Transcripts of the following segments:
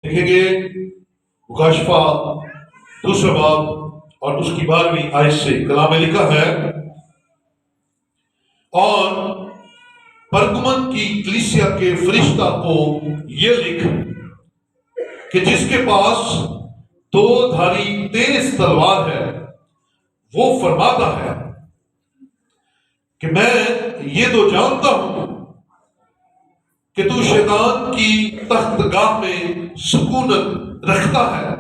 دیکھیں گے مکاشفہ دوسرا باب اور اس کی 12ویں آیت سے کلام میں لکھا ہے، اور پرگمن کی کلیسیا کے فرشتہ کو یہ لکھ کہ جس کے پاس دو دھاری تیز تلوار ہے، وہ فرماتا ہے کہ میں یہ تو جانتا ہوں کہ تو شیطان کی تخت گاہ میں سکونت رکھتا ہے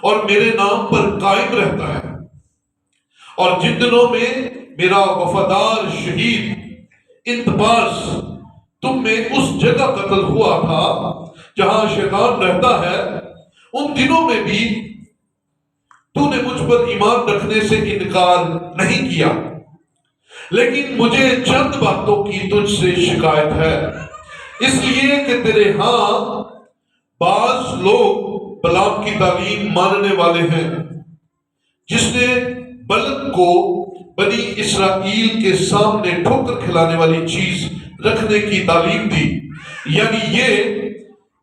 اور میرے نام پر قائم رہتا ہے، اور جن دنوں میں میرا وفادار شہید انتباس تم میں اس جگہ قتل ہوا تھا جہاں شیطان رہتا ہے، ان دنوں میں بھی تو نے مجھ پر ایمان رکھنے سے انکار نہیں کیا، لیکن مجھے چند باتوں کی تجھ سے شکایت ہے، اس لیے کہ تیرے ہاں بعض لوگ بلعام کی تعلیم ماننے والے ہیں، جس نے بلک کو بنی اسرائیل کے سامنے ٹھوکر کھلانے والی چیز رکھنے کی تعلیم دی، یعنی یہ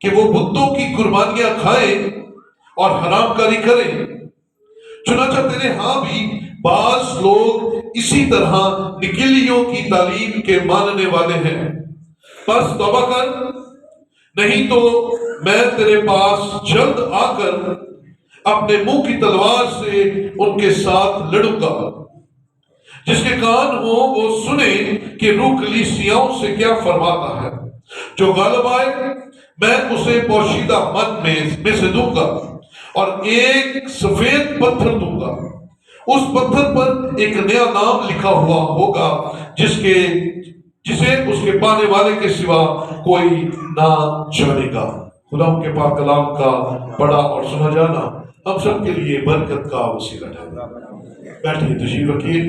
کہ وہ بتوں کی قربانیاں کھائیں اور حرام کاری کریں۔ چنانچہ تیرے ہاں بھی بعض لوگ اسی طرح نکلیوں کی تعلیم کے ماننے والے ہیں، بس توبہ کر، نہیں تو میں تیرے پاس جلد آ کر اپنے منہ کی تلوار سے ان کے ساتھ لڑوں گا۔ جس کے کان ہو وہ سنے کہ روح کلیسیاؤں سے کیا فرماتا ہے، جو غالب آئے میں اسے پوشیدہ من میں سے دوں گا اور ایک سفید پتھر دوں گا، اس پتھر پر ایک نیا نام لکھا ہوا ہوگا جسے اس کے پانے والے کے سوا کوئی نہ جانے گا۔ خدا ان کے پاک کلام کا پڑھا اور سنا جانا ہم سب کے لیے برکت کا وسیلہ ٹھہرے۔ بیٹھیے، تشریف رکھیے۔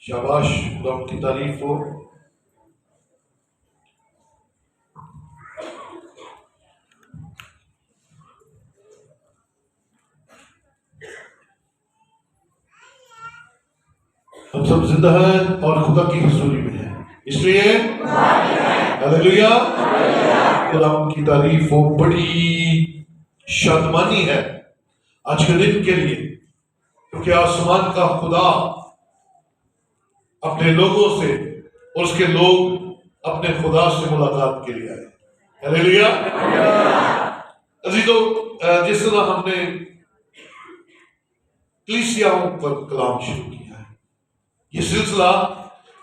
شاباش، خدا ان کی تعریف ہو۔ ہم سب زندہ ہیں اور خدا کی حضوری میں ہیں، اس لیے ہلیلویا، خدا ان کی تعریف ہو۔ بڑی شادمانی ہے آج کے دن کے لیے، کیونکہ آسمان کا خدا اپنے لوگوں سے اور اس کے لوگ اپنے خدا سے ملاقات کے لیے آئے۔ ہلیلویا۔ عزیزو، جس طرح ہم نے کلیسیاؤں پر کلام شروع کیا ہے، یہ سلسلہ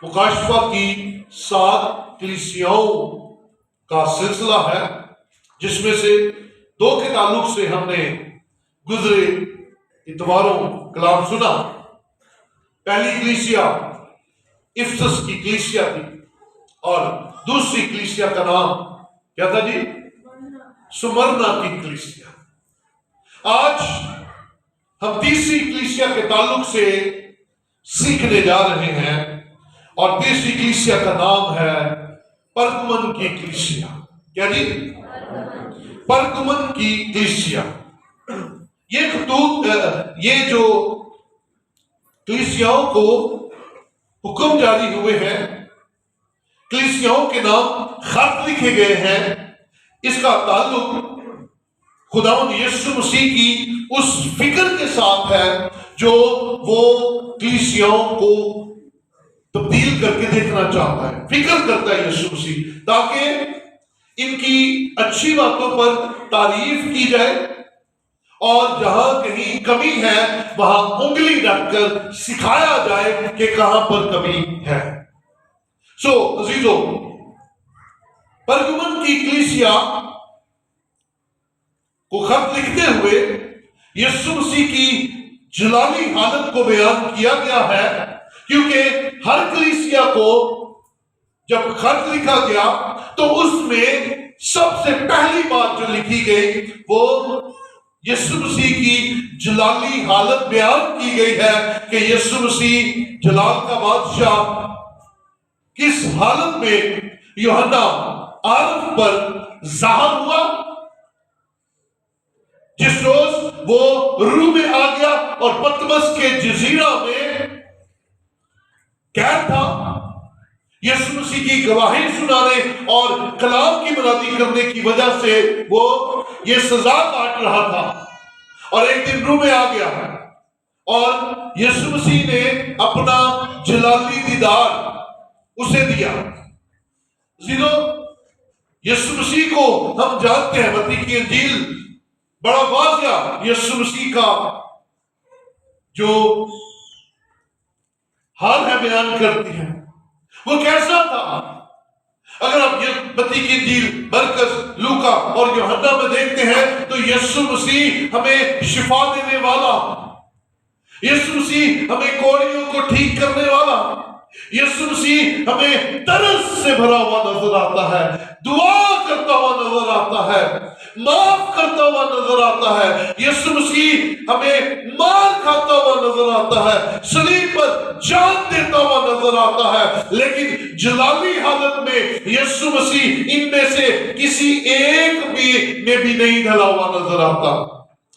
مکاشفہ کی 7 کلیسیاؤں کا سلسلہ ہے، جس میں سے 2 کے تعلق سے ہم نے گزرے اتواروں کلام سنا۔ پہلی کلیسیا افسس کی کلیسیا تھی، اور دوسری کلیسیا کا نام کیا تھا جی؟ سمرنا کی کلیسیا۔ آج ہم تیسری کلیسیا کے تعلق سے سیکھنے جا رہے ہیں، اور تیسری کلیسیا کا نام ہے پرگمن کی کلیسیا۔ کیا جی؟ پرگمن کی کلیسیا۔ یہ خطوط، یہ جو کلیسیاؤں کو حکم جاری ہوئے ہیں، کلیسیاؤں کے نام خط لکھے گئے ہیں، اس کا تعلق خداوند یسوع مسیح کی اس فکر کے ساتھ ہے جو وہ کلیسیاؤں کو تبدیل کر کے دیکھنا چاہتا ہے۔ فکر کرتا ہے یسوع مسیح تاکہ ان کی اچھی باتوں پر تعریف کی جائے، اور جہاں کہیں کمی ہے وہاں انگلی رکھ کر سکھایا جائے کہ کہاں پر کمی ہے۔ عزیزو، پرگمن کی کلیسیا کو خط لکھتے ہوئے یسوع مسیح کی جلالی حالت کو بیان کیا گیا ہے، کیونکہ ہر کلیسیا کو جب خط لکھا گیا تو اس میں سب سے پہلی بات جو لکھی گئی وہ یسوع مسیح کی جلالی حالت بیان کی گئی ہے کہ یسوع مسیح جلال کا بادشاہ کس حالت میں یوحنا عارف پر ظاہر ہوا، جس روز وہ روح میں آ گیا اور پتمس کے جزیرہ میں قید تھا۔ یسوع مسیح کی گواہی سنانے اور کلام کی منادی کرنے کی وجہ سے وہ یہ سزا کاٹ رہا تھا، اور ایک دن روح میں آ گیا اور یسوع مسیح نے اپنا جلالی دیدار اسے دیا۔ یسوع مسیح کو ہم جانتے ہیں، متی کی انجیل بڑا واضح یسوع مسیح کا جو حال ہے بیان کرتی ہے، وہ کیسا تھا۔ اگر آپ یہ متی کی انجیل، مرکز، لوکا اور یوحنا میں دیکھتے ہیں تو یسوع مسیح ہمیں شفا دینے والا، یسوع مسیح ہمیں کوڑیوں کو ٹھیک کرنے والا، یسوع مسیح ہمیں درد سے بھرا ہوا نظر آتا ہے، دعا کرتا ہوا نظر آتا ہے، معاف کرتا ہوا نظر آتا ہے۔ یسوع مسیح ہمیں مار کھاتا ہوا نظر آتا ہے، صلیب پر جان دیتا ہوا نظر آتا ہے، لیکن جلالی حالت میں یسوع مسیح ان میں سے کسی ایک میں بھی نہیں ڈھلا ہوا نظر آتا۔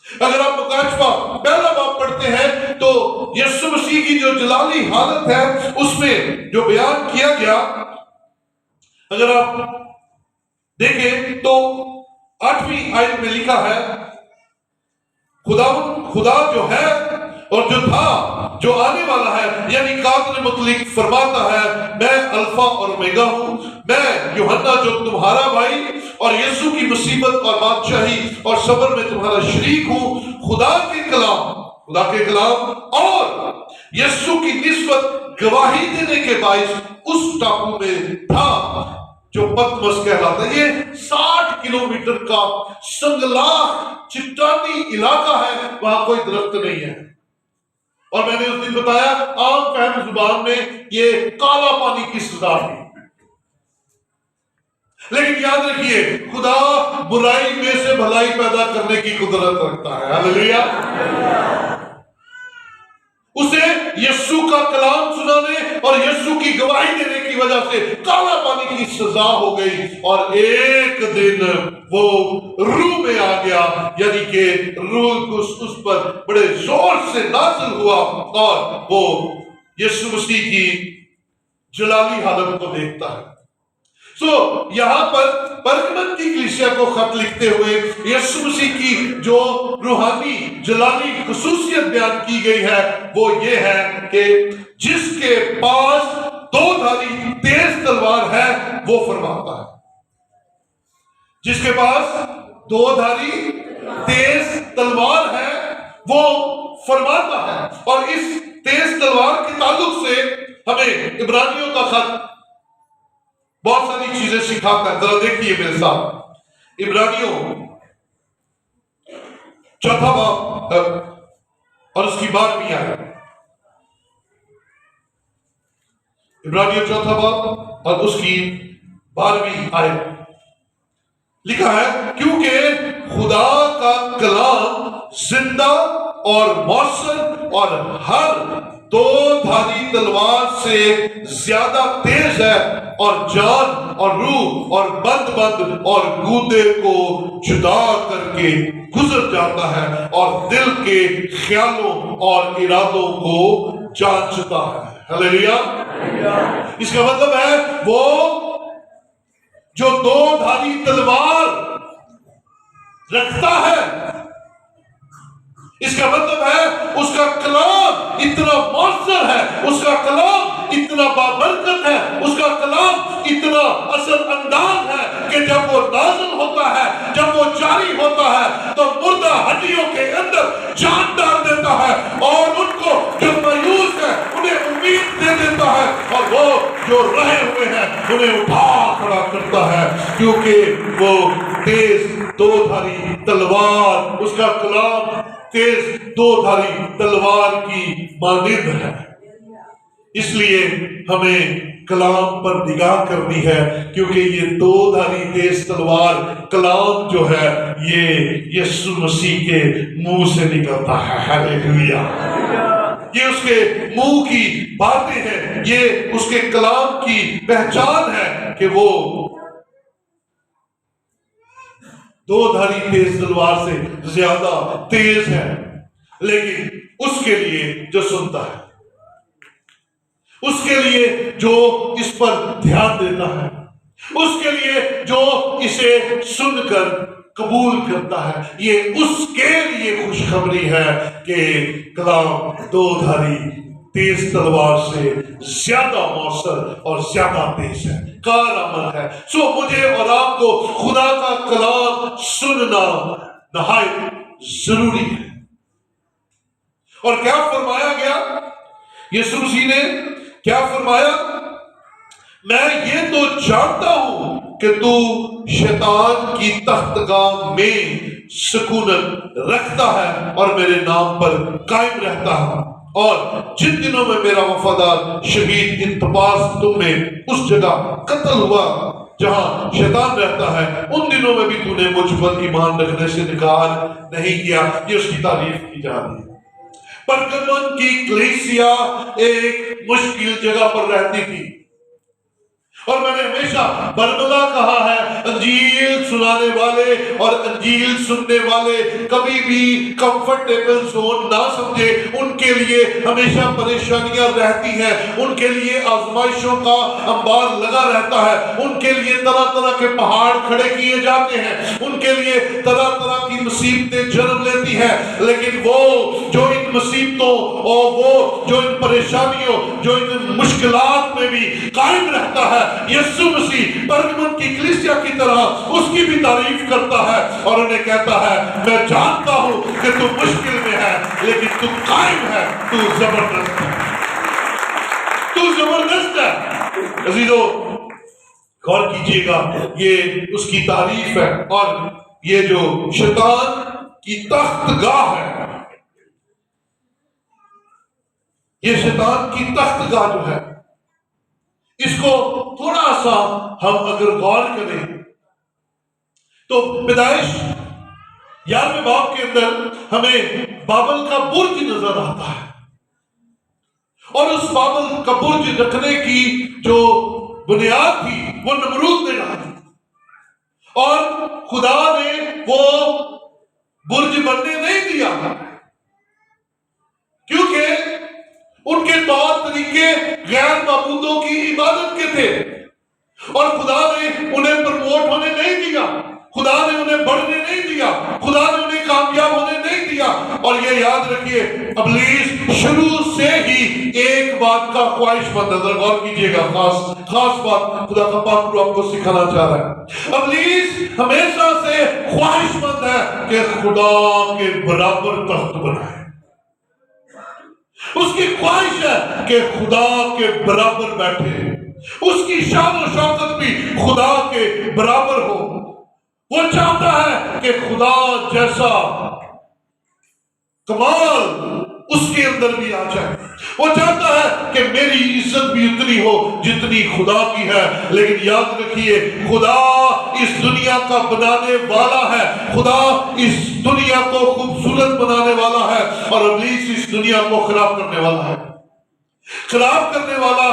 اگر آپ مکاشفہ پہلا باب پڑھتے ہیں تو یسوع مسیح کی جو جلالی حالت ہے اس میں جو بیان کیا گیا، اگر آپ دیکھیں تو 8ویں آیت میں لکھا ہے، خدا جو ہے اور جو تھا، جو آنے والا ہے، یعنی قاتل مطلق فرماتا ہے، میں الفا اور اومیگا ہوں، میں یوحنا جو تمہارا بھائی اور یسوع کی مصیبت اور بادشاہی اور صبر میں تمہارا شریک ہوں۔ خدا کے کلام اور یسوع کی نسبت گواہی دینے کے باعث اس ٹاپو میں تھا جو پتمس کہلاتا ہے۔ یہ 60 کلومیٹر کا سنگلاخ چٹانی علاقہ ہے، وہاں کوئی درخت نہیں ہے، اور میں نے اس دن بتایا عام فہم زبان میں یہ کالا پانی کی سزا تھی، لیکن یاد رکھیے خدا برائی میں سے بھلائی پیدا کرنے کی قدرت رکھتا ہے۔ ہاللیلویا۔ اسے یسوع کا کلام سنانے اور یسوع کی گواہی دینے کی وجہ سے کالا پانی کی سزا ہو گئی، اور ایک دن وہ روح میں آ گیا، یعنی کہ روح اس پر بڑے زور سے نازل ہوا، اور وہ یسوع مسیح کی جلالی حالت کو دیکھتا ہے۔ یہاں پر پرگمن کی کلیسیا کو خط لکھتے ہوئے یسوع مسیح کی جو روحانی جلالی خصوصیت بیان کی گئی ہے وہ یہ ہے کہ جس کے پاس 2 دھاری تیز تلوار ہے وہ فرماتا ہے، جس کے پاس 2 دھاری تیز تلوار ہے وہ فرماتا ہے۔ اور اس تیز تلوار کے تعلق سے ہمیں عبرانیوں کا خط بہت ساری چیزیں سکھاتا ہے۔ ذرا دیکھیے میرے ساتھ عبرانیوں 4 باب اور اس کی 12ویں آیت، عبرانیوں 4 باب اور اس کی 12ویں آیت لکھا ہے، کیونکہ خدا کا کلام زندہ اور مؤثر اور ہر 2 دھاری تلوار سے زیادہ تیز ہے، اور جان اور روح اور بند اور گودے کو جدا کر کے گزر جاتا ہے، اور دل کے خیالوں اور ارادوں کو جانچتا ہے۔ ہاللیلویا۔ اس کا مطلب ہے وہ جو 2 دھاری تلوار رکھتا ہے، اس کا مطلب ہے اس کا کلام اتنا مؤثر ہے، اس کا کلام اتنا بابرکت ہے، اس کا کلام اتنا اثر انداز ہے کہ جب وہ نازل ہوتا ہے، جب وہ جاری ہوتا ہے تو مردہ ہڈیوں کے اندر جان ڈال دیتا ہے، اور ان کو جو مایوس ہے انہیں امید دے دیتا ہے، اور وہ جو رہے ہوئے ہیں انہیں اٹھا کھڑا کرتا ہے، کیونکہ وہ تیز 2 دھاری تلوار، اس کا کلام تیز 2 دھاری تلوار کی مانند ہے۔ اس لیے ہمیں کلام پر نگاہ کرنی ہے، کیونکہ یہ 2 دھاری تیز تلوار کلام جو ہے یہ یسوع مسیح کے منہ سے نکلتا ہے۔ ہاللیلویا۔ یہ اس کے منہ کی باتیں ہیں، یہ اس کے کلام کی پہچان ہے کہ وہ 2 دھاری تیز تلوار سے زیادہ تیز ہے، لیکن اس کے لیے جو سنتا ہے، اس کے لیے جو اس پر دھیان دیتا ہے، اس کے لیے جو اسے سن کر قبول کرتا ہے، یہ اس کے لیے خوشخبری ہے کہ کلام دو دھاری تیز تلوار سے زیادہ مؤثر اور زیادہ تیز ہے، کارآمد ہے۔ سو مجھے اور آپ کو خدا کا کلام سننا نہایت ضروری ہے۔ اور کیا فرمایا گیا؟ یسوع مسیح نے کیا فرمایا؟ میں یہ تو جانتا ہوں کہ تو شیطان کی تختگاہ میں سکونت رکھتا ہے اور میرے نام پر قائم رہتا ہے، اور جن دنوں میں میرا وفادار شہید انتباس تم میں اس جگہ قتل ہوا جہاں شیطان رہتا ہے، ان دنوں میں بھی تو نے مجھ پر ایمان رکھنے سے انکار نہیں کیا۔ یہ اس کی تعریف کی جا رہی ہے۔ پرگمن کی کلیسیا ایک مشکل جگہ پر رہتی تھی، اور میں نے ہمیشہ برملا کہا ہے، انجیل سنانے والے اور انجیل سننے والے کبھی بھی کمفرٹیبل زون نہ سمجھے، ان کے لیے ہمیشہ پریشانیاں رہتی ہیں، ان کے لیے آزمائشوں کا انبار لگا رہتا ہے، ان کے لیے طرح طرح کے پہاڑ کھڑے کیے جاتے ہیں، ان کے لیے طرح طرح کی مصیبتیں جنم لیتی ہیں، لیکن وہ جو ان مصیبتوں اور وہ جو ان پریشانیوں، جو ان مشکلات میں بھی قائم رہتا ہے، یسوع مسیح پرگمن کی کلیسیا کی طرح اس کی بھی تعریف کرتا ہے اور انہیں کہتا ہے، میں جانتا ہوں کہ تو مشکل میں ہے لیکن تو قائم ہے، تو زبردست ہے، تو زبردست ہے۔ عزیزو غور کیجئے گا، یہ اس کی تعریف ہے، اور یہ جو شیطان کی تخت گاہ ہے، یہ شیطان کی تخت گاہ جو ہے، اس کو تھوڑا سا ہم اگر غور کریں تو پیدائش 11ویں باب کے اندر ہمیں بابل کا برج نظر آتا ہے، اور اس بابل کا برج رکھنے کی جو بنیاد تھی وہ نمرود نے ڈالی، اور خدا نے وہ برج بننے نہیں دیا، کیونکہ ان کے طور طریقے غیر معبودوں کی عبادت کے تھے، اور خدا نے انہیں پروموٹ ہونے نہیں دیا، خدا نے انہیں بڑھنے نہیں دیا، خدا نے انہیں کامیاب ہونے نہیں دیا۔ اور یہ یاد رکھیے، ابلیس شروع سے ہی ایک بات کا خواہش مند ہے، غور کیجئے گا، خاص بات خدا کا پاک روح آپ کو سکھانا چاہ رہا ہے۔ ابلیس ہمیشہ سے خواہش مند ہے کہ خدا کے برابر تخت بنائے، اس کی خواہش ہے کہ خدا کے برابر بیٹھے، اس کی شان و شوکت بھی خدا کے برابر ہو۔ وہ چاہتا ہے کہ خدا جیسا کمال اس کے اندر بھی آ جائے، وہ چاہتا ہے کہ میری عزت بھی اتنی ہو جتنی خدا کی ہے۔ لیکن یاد رکھیے، خدا اس دنیا کا بنانے والا ہے، خدا اس دنیا کو خوبصورت بنانے والا ہے، اور ابلیس اس دنیا کو خراب کرنے والا ہے۔ خراب کرنے والا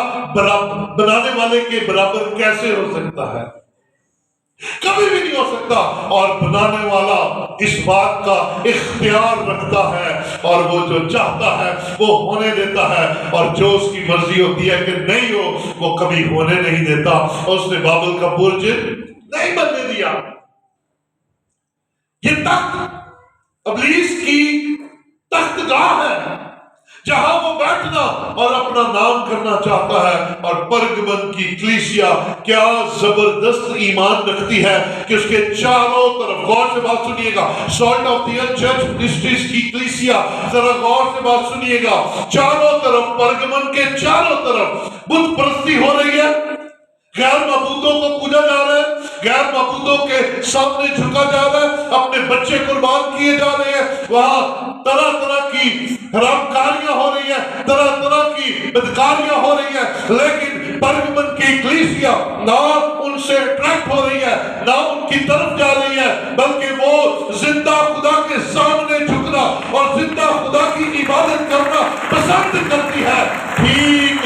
بنانے والے کے برابر کیسے ہو سکتا ہے؟ کبھی بھی نہیں ہو سکتا۔ اور بنانے والا اس بات کا اختیار رکھتا ہے، اور وہ جو چاہتا ہے وہ ہونے دیتا ہے، اور جو اس کی مرضی ہوتی ہے کہ نہیں ہو وہ کبھی ہونے نہیں دیتا۔ اور اس نے بابل کا برج نہیں بننے دیا۔ یہ تخت ابلیس کی تخت گاہ ہے، جہاں وہ بیٹھنا اور اپنا نام کرنا چاہتا ہے۔ اور پرگمن کی کلیسیا کیا زبردست ایمان رکھتی ہے کہ اس کے چاروں طرف، غور سے بات سنیے گا، salt of the earth church ministries کی کلیسیا، ذرا غور سے بات سنیے گا، چاروں طرف، پرگمن کے چاروں طرف بت پرستی ہو رہی ہے، غیر معبودوں کو پوجا جا رہا ہے، غیر معبودوں کے سامنے جھکا جا رہا ہے، اپنے بچے قربان کیے جا رہے ہیں، وہاں طرح طرح کی حرام کاریاں ہو رہی ہیں، طرح طرح کی بدکاریاں ہو رہی ہیں، لیکن پرگمن کی کلیسیا نہ ان سے اٹریکٹ ہو رہی ہے، نہ ان کی طرف جا رہی ہے، بلکہ وہ زندہ خدا کے سامنے جھکنا اور زندہ خدا کی عبادت کرنا پسند کرتی ہے۔ ٹھیک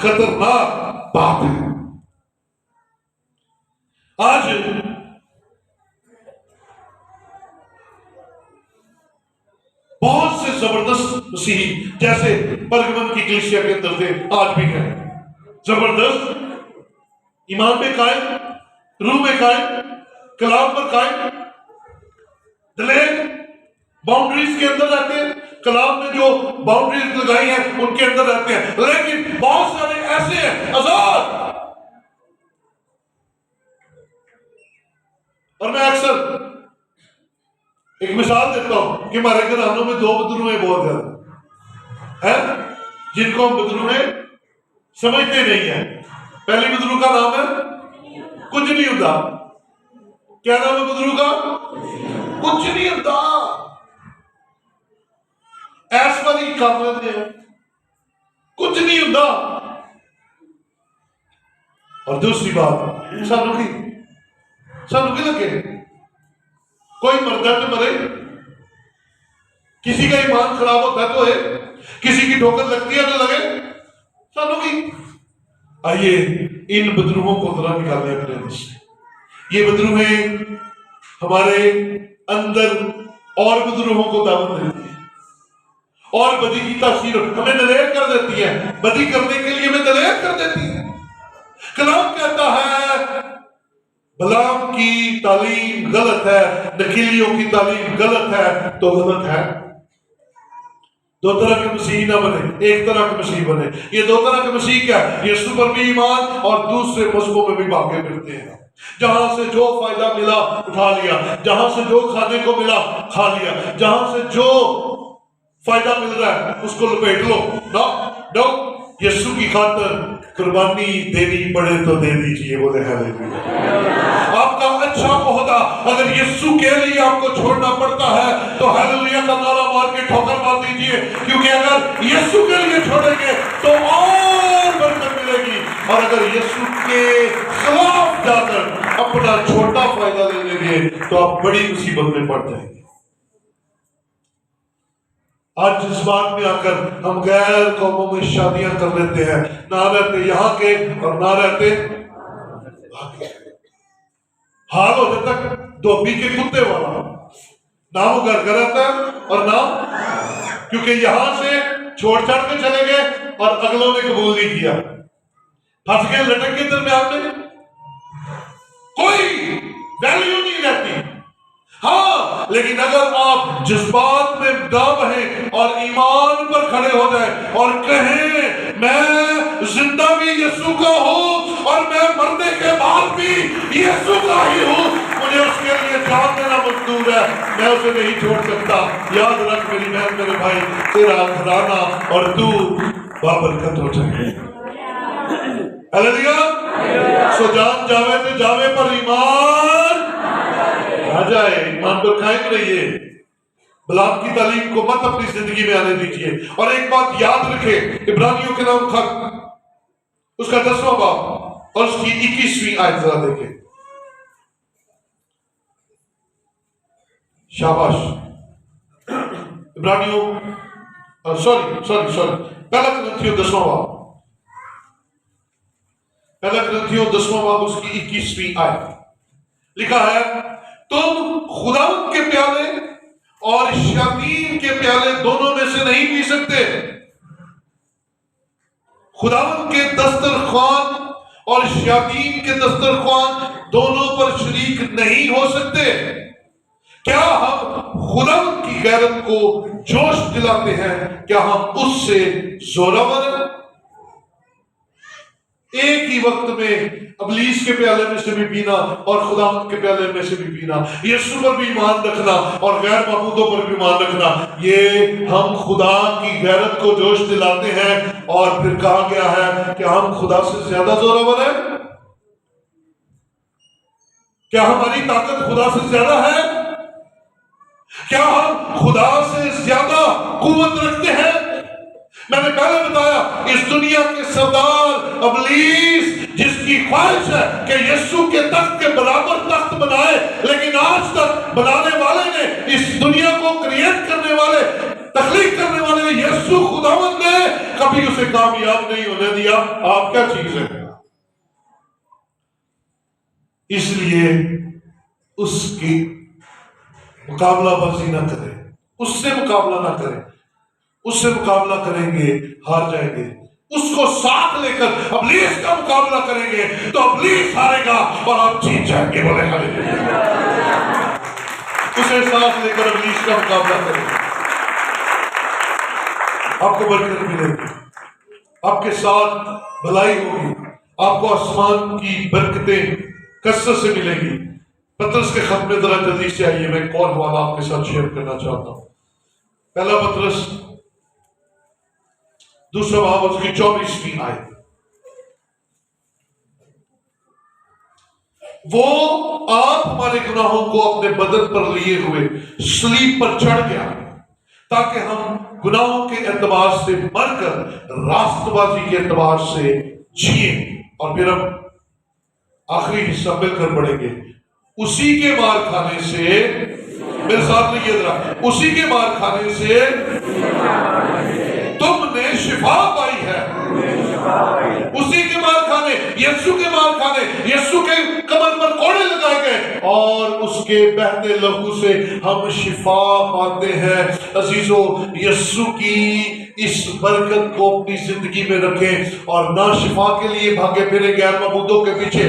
خطرناک بات ہے۔ آج بہت سے زبردست مسیحی جیسے پرگمن کی کلیسیا کے اندر تھے، آج بھی ہیں، زبردست ایمان میں قائم، روح میں قائم، کلام پر قائم، دلیر، باؤنڈریز کے اندر رہتے ہیں، کلام نے جو باؤنڈریز لگائی ہیں ان کے اندر رہتے ہیں، لیکن بہت سارے ایسے ہیں آزاد۔ اور میں اکثر ایک مثال دیتا ہوں کہ ہمارے گھرانوں میں 2 بدروہیں بہت زیادہ ہیں جن کو ہم بدروہیں سمجھتے نہیں ہیں۔ پہلی بدروہ کا نام ہے کچھ نہیں ہوتا۔ کیا نام ہے بدروہ کا؟ کچھ نہیں ہوتا۔ ایس والی کام لیتے ہیں، کچھ نہیں ہوتا۔ اور دوسری بات سانو کی لگے کوئی مرتا تو مرے، کسی کا ایمان خراب ہوتا ہے تو ہے، کسی کی ٹھوکر لگتی ہے تو لگے، سانو کی۔ آئیے ان بدروہوں کو ذرا نکالیں اپنے اندر سے۔ یہ بدروہیں ہمارے اندر اور بدروہوں کو دعوت دیتی ہیں اور بدی کی تاثیر ہمیں دلیر کر دیتی ہے، بدی کرنے کے لیے ہمیں دلیر کر دیتی ہے۔ کلام کہتا ہے بلام کی تعلیم غلط ہے، نکیلیوں کی تعلیم غلط ہے تو غلط ہے۔ 2 طرح کے مسیح نہ بنے، ایک طرح کے مسیح بنے۔ یہ 2 طرح کے مسیح کیا ہے؟ یسوع پر بھی ایمان اور دوسرے مذہبوں میں بھی بھاگے پھرتے ہیں۔ جہاں سے جو فائدہ ملا اٹھا لیا، جہاں سے جو کھانے کو ملا کھا لیا، جہاں سے جو فائدہ مل رہا ہے اس کو لپیٹ لو۔ نو یسوع کی خاطر قربانی دینی پڑے تو دے دیجیے، بولے ہیلیلویا۔ آپ کا اچھا عہدہ اگر یسوع کے لیے آپ کو چھوڑنا پڑتا ہے تو ہیلیلویا کا نعرہ مار کے ٹھوکر مار دیجیے، کیونکہ اگر یسوع کے لیے چھوڑیں گے تو اور برکت ملے گی، اور اگر یسوع کے خلاف جا کر اپنا چھوٹا فائدہ لے لیں گے تو آپ بڑی مصیبت میں پڑ جائیں گے۔ آج اس بات میں آ کر ہم غیر قوموں میں شادیاں کر لیتے ہیں، نہ رہتے یہاں کے اور نہ رہتے وہاں کے۔ حال ہو جاتا دھوبی کے کتے والا، نہ وہ گھر کا رہتا ہے اور نہ، کیونکہ یہاں سے چھوڑ چھاڑ کے چلے گئے اور اگلوں نے قبول نہیں کیا، پھنس گئے لٹک کے درمیان میں، کوئی ویلیو نہیں رہتی۔ ہاں لیکن اگر آپ جذبات میں نہ بہیں اور ایمان پر کھڑے ہو جائیں اور کہیں میں زندہ بھی یسوع کا ہوں اور میں مرنے کے بعد بھی یسوع کا ہی ہوں، مجھے اس کے لیے جان دینا منظور ہے، میں اسے نہیں چھوڑ سکتا۔ یاد رکھ میری بہن میرے بھائی، تیرا گھرانہ اور تو بابرکت ہو جائے۔ ہلیلویا۔ سو جان جاوے تو جاوے پر ایمان آ جائے، ایمان پر قائم رہیے، بلام کی تعلیم کو مت اپنی زندگی میں آنے دیجیے۔ اور ایک بات یاد رکھے، عبرانیوں کے نام خط اس کا 10واں باب اور اس کی 21ویں آیت ذرا دیکھیں۔ شاباش۔ عبرانیوں سوری پہلا کرنتھیوں 10واں باب، پہلا کرنتھیوں 10واں باب اس کی 21ویں آیت لکھا ہے، تم خداوند کے پیالے اور شیاطین کے پیالے دونوں میں سے نہیں پی سکتے۔ خداوند کے دسترخوان اور شیاطین کے دسترخوان دونوں پر شریک نہیں ہو سکتے۔ کیا ہم خداوند کی غیرت کو جوش دلاتے ہیں؟ کیا ہم اس سے زورور ہیں؟ ایک ہی وقت میں ابلیس کے پیالے میں سے بھی پینا اور خداوند کے پیالے میں سے بھی پینا، یسوع پر بھی ایمان رکھنا اور غیر معبودوں پر بھی ایمان رکھنا، یہ ہم خدا کی غیرت کو جوش دلاتے ہیں۔ اور پھر کہا گیا ہے کہ ہم خدا سے زیادہ زورور ہیں۔ کیا ہماری طاقت خدا سے زیادہ ہے؟ کیا ہم خدا سے زیادہ قوت رکھتے ہیں؟ میں نے پہلے بتایا اس دنیا کے سردار ابلیس جس کی خواہش ہے کہ یسوع کے تخت کے برابر تخت بنائے، لیکن آج تک بنانے والے نے، اس دنیا کو کریٹ کرنے والے، تخلیق کرنے والے یسوع خداوند نے کبھی اسے کامیاب نہیں ہونے دیا، آپ کیا چیز ہے؟ اس لیے اس کی مقابلہ بازی نہ کریں، اس سے مقابلہ نہ کریں، اس سے مقابلہ کریں گے ہار جائیں گے۔ اس کو ساتھ لے کر ابلیس کا مقابلہ کریں گے تو ابلیس ہارے گا اور آپ جیت جائیں گے۔ بولے ہاللیلویا۔ اسے ساتھ لے کر ابلیس کا مقابلہ کریں گے، آپ کو برکت ملے گی، آپ کے ساتھ بھلائی ہوگی، آپ کو آسمان کی برکتیں کثرت سے ملے گی۔ پطرس کے خط میں ذرا جلدی سے آئیے، میں ایک اور حوالہ آپ کے ساتھ شیئر کرنا چاہتا ہوں۔ پہلا پطرس دوسرا باب اس کی 24ویں آیت۔ وہ آپ ہمارے گناہوں کو اپنے بدن پر لیے ہوئے صلیب پر چڑھ گیا تاکہ ہم گناہوں کے اعتبار سے مر کر راست بازی کے اعتبار سے جئیں۔ اور پھر ہم آخری حصہ مل کر پڑھیں گے۔ اسی کے مار کھانے سے، میرے ساتھ لکھیے ذرا، اسی کے مار کھانے سے تم نے شفا پائی ہے۔ اسی کے مار کھانے، یسوع کے مار کھانے، یسوع کے کمر پر کوڑے لگائے گئے اور اس کے بہتے لہو سے ہم شفا پاتے ہیں۔ عزیزو، یسوع کی اس برکت کو اپنی زندگی میں رکھیں اور نہ شفا کے لیے بھاگے پھرے غیر معبودوں کے پیچھے،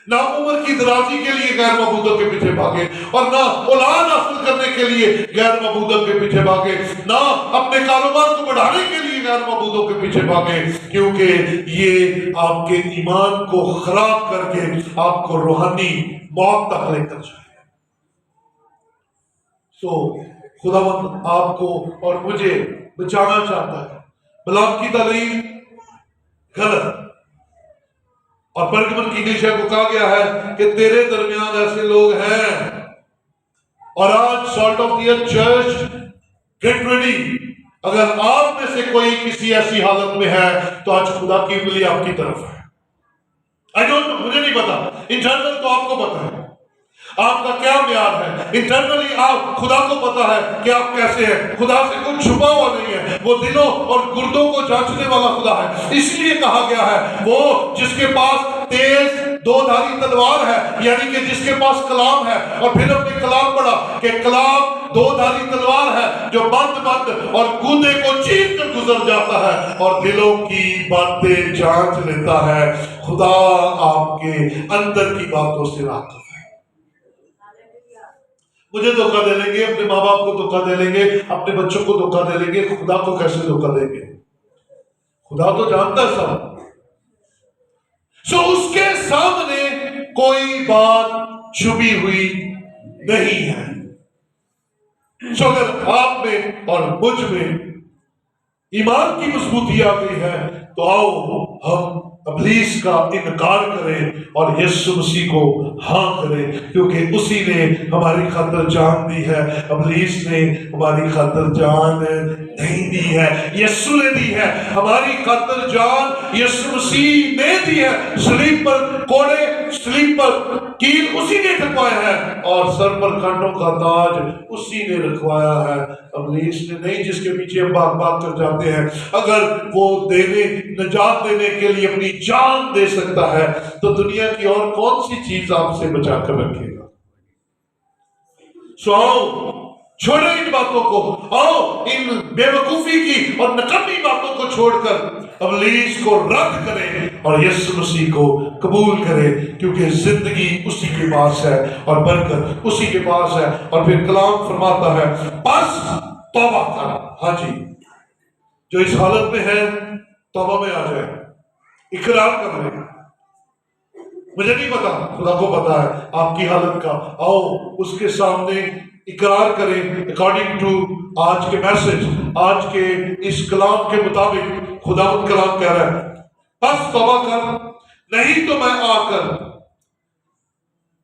نہ عمر کی درازی کے لیے غیر معبودوں کے پیچھے بھاگے، اور نہ اولاد حاصل کرنے کے لیے غیر معبودوں کے پیچھے بھاگے، نہ اپنے کاروبار کو بڑھانے کے لیے غیر معبودوں کے پیچھے بھاگے، کیونکہ یہ آپ کے ایمان کو خراب کر کے آپ کو روحانی موت تک لے کر جائے۔ خداوند آپ کو اور مجھے بچانا چاہتا ہے۔ بلعام کی تعلیم غلط، اور پرگمن کی کلیسیا کو کہا گیا ہے کہ تیرے درمیان ایسے لوگ ہیں، اور آج salt of the earth church get ready, اگر آپ میں سے کوئی کسی ایسی حالت میں ہے تو آج خدا کی انگلی آپ کی طرف ہے۔ I don't know، مجھے نہیں پتا، انٹرنل تو آپ کو پتا ہے آپ کا کیا معیار ہے، انٹرنلی آپ خدا کو پتا ہے کہ آپ کیسے ہیں۔ خدا سے کچھ چھپا ہوا نہیں ہے، وہ دلوں اور گردوں کو جانچنے والا خدا ہے۔ اس لیے کہا گیا ہے وہ جس کے پاس تیز دو دھاری تلوار ہے، یعنی کہ جس کے پاس کلام ہے، اور پھر ہم نے کلام پڑھا کہ کلام دو دھاری تلوار ہے جو بند اور گودے کو چیر کر گزر جاتا ہے اور دلوں کی باتیں جانچ لیتا ہے۔ خدا آپ کے اندر کی باتوں سے واقف ہے۔ مجھے دھوکہ دے لیں گے، اپنے ماں باپ کو دھوکہ دے لیں گے، اپنے بچوں کو دھوکہ دے لیں گے، خدا کو کیسے دھوکہ دیں گے؟ خدا تو جانتا ہے سب۔ اس کے سامنے کوئی بات چھپی ہوئی نہیں ہے۔ اگر آپ میں اور مجھ میں ایمان کی مضبوطی آ گئی ہے تو آؤ ہم ابلیس کا انکار کریں اور یسوع مسیح کو ہاں کریں، کیونکہ اسی نے ہماری خاطر جان دی ہے، ابلیس نے ہماری خاطر جان نہیں دی ہے، یسوع نے دی ہے ہماری خاطر جان، یسوع مسیح نے دی ہے۔ صلیب پر کوڑے، صلیب پر کیل اسی نے رکھوایا ہے اور سر پر کانٹوں کا تاج اسی نے رکھوایا ہے، ابلیس نے نہیں، جس کے پیچھے ہم بھاگ بھاگ کر جاتے ہیں۔ اگر وہ نجات دینے کے لیے اپنی جان دے سکتا ہے تو دنیا کی اور کون سی چیز آپ سے بچا کر رکھے گا؟ آؤ چھوڑیں ان باتوں کو، آؤ ان بے وقوفی کی اور نکمی باتوں کو چھوڑ کر ابلیس کو رد کریں اور یسوع مسیح کو قبول کریں، کیونکہ زندگی اسی کے پاس ہے اور برکت اسی کے پاس ہے۔ اور پھر کلام فرماتا ہے بس توبہ کر۔ ہاں جی، جو اس حالت میں ہے توبہ میں آ جائے، اقرار کر لیں۔ مجھے نہیں پتا، خدا کو پتا ہے آپ کی حالت کا۔ آؤ اس کے سامنے اقرار کریں اکارڈنگ ٹو آج کے میسج، آج کے اس کلام کے مطابق خداوند کلام کہہ رہا ہے بس توبہ کر، نہیں تو میں آ کر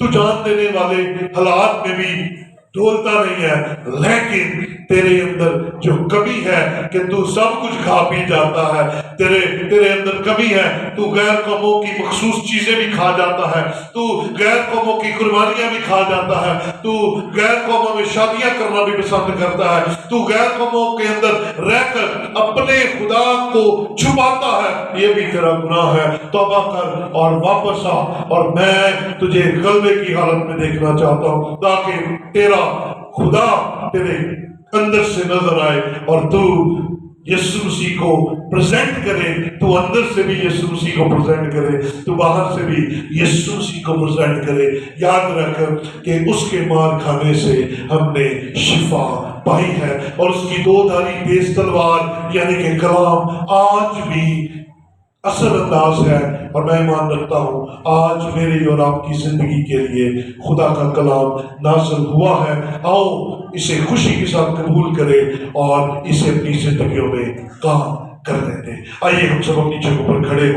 تو جان دینے والے حالات میں بھی ڈھولتا نہیں ہے، لیکن تیرے اندر جو کمی ہے کہ تو سب کچھ کھا پی جاتا ہے، تیرے اندر کمی ہے، تو غیر قوموں کی مخصوص چیزیں بھی کھا جاتا ہے، تو غیر قوموں کی قربانیاں بھی کھا جاتا ہے، تو غیر قوموں میں شادیاں کرنا بھی پسند کرتا ہے، تو غیر قوموں کے اندر رہ کر اپنے خدا کو چھپاتا ہے، یہ بھی تیرا گناہ ہے۔ توبہ کر اور واپس آ، اور میں تجھے غلبے کی حالت میں دیکھنا چاہتا ہوں تاکہ تیرا خدا تیرے اندر سے نظر آئے اور تو یسوع مسیح کو پریزنٹ کرے، تو اندر سے بھی یسوع مسیح کو پریزنٹ کرے، تو باہر سے بھی یسوع مسیح کو پریزنٹ کرے۔ یاد رکھ کہ اس کے مار کھانے سے ہم نے شفا پائی ہے، اور اس کی دو دھاری تیز تلوار یعنی کہ کلام آج بھی اثر انداز ہے، اور میں ایمان رکھتا ہوں آج میری اور آپ کی زندگی کے لیے خدا کا کلام نازل ہوا ہے۔ آؤ اسے خوشی کے ساتھ قبول کریں اور اسے اپنی زندگیوں میں کام کرنے دیں۔ آئیے ہم سب اپنی جگہوں پر کھڑے ہوں۔